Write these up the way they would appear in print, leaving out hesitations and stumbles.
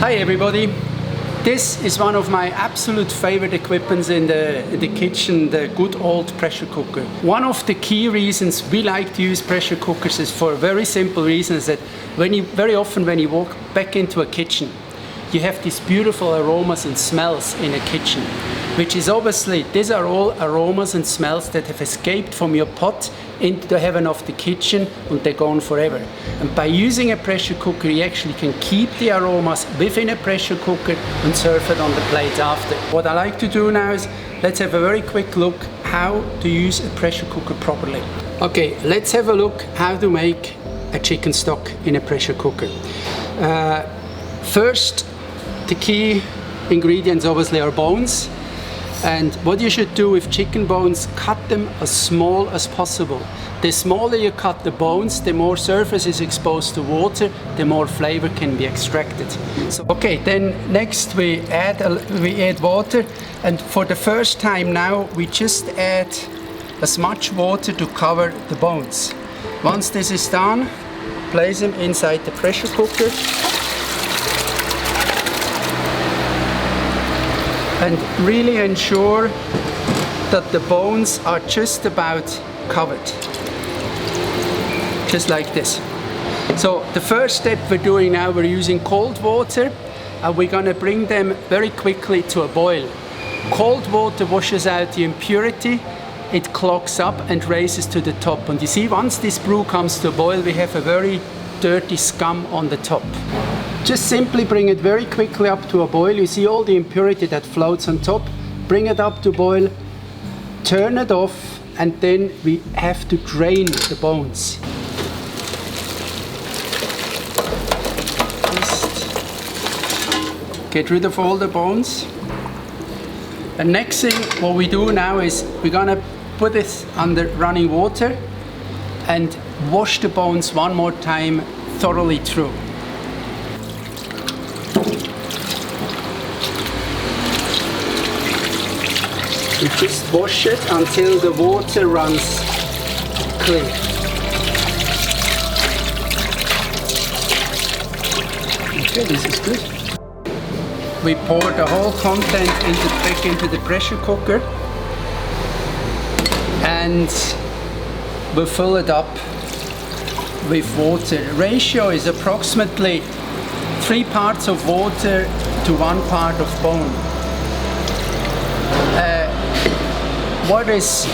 Hi everybody, this is one of my absolute favorite equipments in the kitchen, the good old pressure cooker. One of the key reasons we like to use pressure cookers is for a very simple reason, is that very often when you walk back into a kitchen, you have these beautiful aromas and smells in a kitchen, which is obviously, these are all aromas and smells that have escaped from your pot into the heaven of the kitchen and they're gone forever. And by using a pressure cooker, you actually can keep the aromas within a pressure cooker and serve it on the plate after. What I like to do now is, let's have a very quick look how to use a pressure cooker properly. Okay, let's have a look how to make a chicken stock in a pressure cooker. First, the key ingredients obviously are bones. And what you should do with chicken bones, cut them as small as possible. The smaller you cut the bones, the more surface is exposed to water, the more flavor can be extracted. So, okay, then next we add water, and for the first time now we just add as much water to cover the bones. Once this is done, place them inside the pressure cooker. And really ensure that the bones are just about covered. Just like this. So the first step we're doing now, we're using cold water and we're going to bring them very quickly to a boil. Cold water washes out the impurity, it clogs up and raises to the top. And you see, once this brew comes to a boil, we have a very dirty scum on the top. Just simply bring it very quickly up to a boil. You see all the impurity that floats on top. Bring it up to boil, turn it off, and then we have to drain the bones. Just get rid of all the bones. The next thing what we do now is we're gonna put this under running water and wash the bones one more time thoroughly through. You just wash it until the water runs clean. Okay, this is good. We pour the whole content back into the pressure cooker and we'll fill it up with water. The ratio is approximately 3 parts of water to 1 part of bone. What is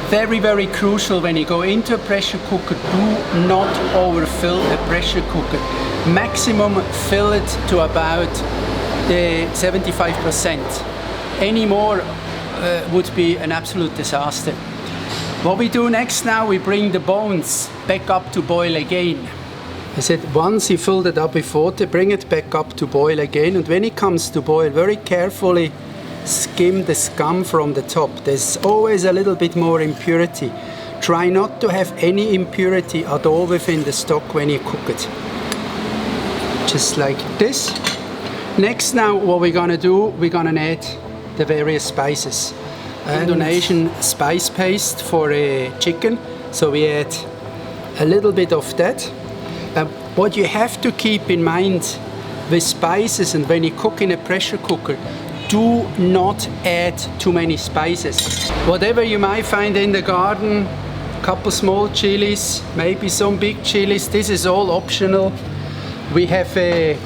very, very crucial when you go into a pressure cooker, do not overfill a pressure cooker. Maximum fill it to about 75%. Any more would be an absolute disaster. What we do next now, we bring the bones back up to boil again. I said once you filled it up with water, bring it back up to boil again, and when it comes to boil, very carefully skim the scum from the top. There's always a little bit more impurity. Try not to have any impurity at all within the stock when you cook it. Just like this. Next now what we're gonna do, we're gonna add the various spices. Indonesian spice paste for a chicken, so we add a little bit of that. What you have to keep in mind with spices and when you cook in a pressure cooker, do not add too many spices. Whatever you might find in the garden, a couple small chilies, maybe some big chilies, this is all optional. We have a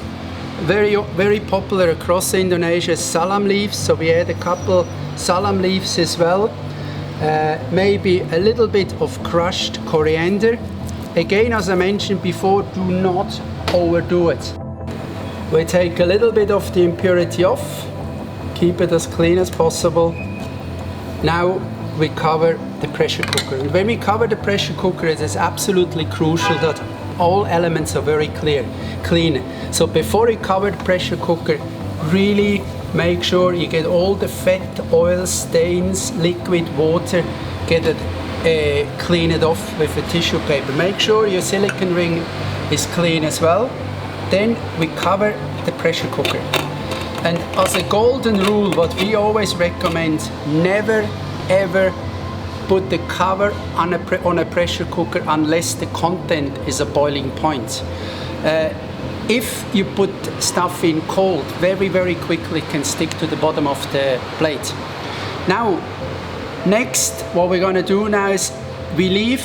very popular across Indonesia salam leaves, so we add a couple salam leaves as well. Maybe a little bit of crushed coriander. Again, as I mentioned before, do not overdo it. We take a little bit of the impurity off. Keep it as clean as possible. Now we cover the pressure cooker. And when we cover the pressure cooker, it is absolutely crucial that all elements are very clean. So before you cover the pressure cooker, really make sure you get all the fat, oil, stains, liquid, water, get it, clean it off with a tissue paper. Make sure your silicone ring is clean as well. Then we cover the pressure cooker. And as a golden rule, what we always recommend, never ever put the cover on a pressure cooker unless the content is a boiling point. If you put stuff in cold, very, very quickly it can stick to the bottom of the plate. Now, next, what we're gonna do now is we leave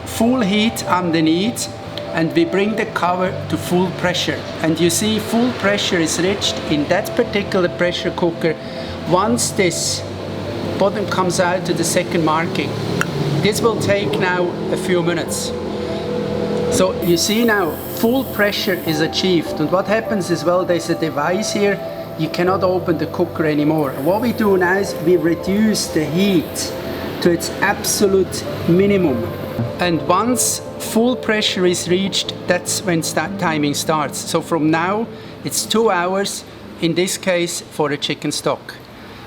full heat underneath and we bring the cover to full pressure. And you see full pressure is reached in that particular pressure cooker once this bottom comes out to the second marking. This will take now a few minutes. So you see now full pressure is achieved, and what happens is, well, there's a device here, you cannot open the cooker anymore. What we do now is we reduce the heat to its absolute minimum. And once full pressure is reached, that's when timing starts. So from now, it's 2 hours, in this case, for a chicken stock.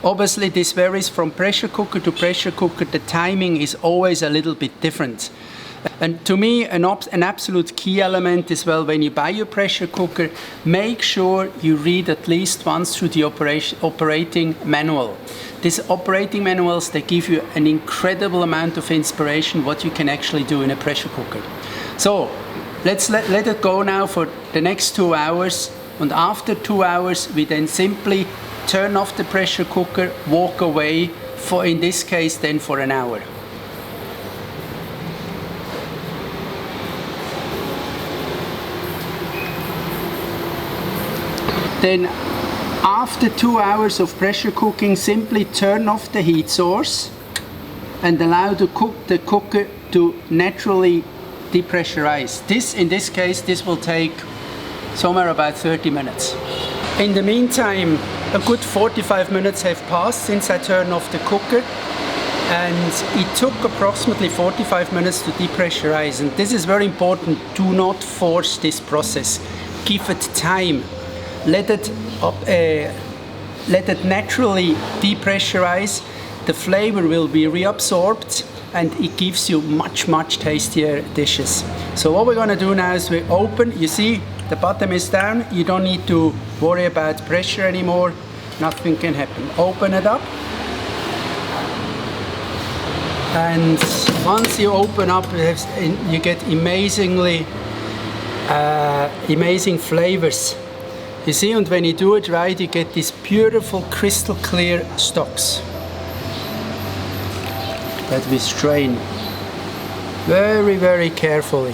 Obviously, this varies from pressure cooker to pressure cooker. The timing is always a little bit different. And to me, an absolute key element is, well, when you buy your pressure cooker, make sure you read at least once through the operating manual. These operating manuals, they give you an incredible amount of inspiration what you can actually do in a pressure cooker. So let's let it go now for the next 2 hours, and after 2 hours we then simply turn off the pressure cooker, walk away for, in this case, then for an hour. Then after 2 hours of pressure cooking, simply turn off the heat source and allow the cooker to naturally depressurize. In this case, this will take somewhere about 30 minutes. In the meantime, a good 45 minutes have passed since I turned off the cooker, and it took approximately 45 minutes to depressurize. And this is very important. Do not force this process. Give it time. Let it naturally depressurize. The flavor will be reabsorbed, and it gives you much, much tastier dishes. So what we're gonna do now is we open. You see, the bottom is down. You don't need to worry about pressure anymore. Nothing can happen. Open it up. And once you open up, you get amazing flavors. You see, and when you do it right, you get these beautiful crystal clear stocks that we strain very, very carefully.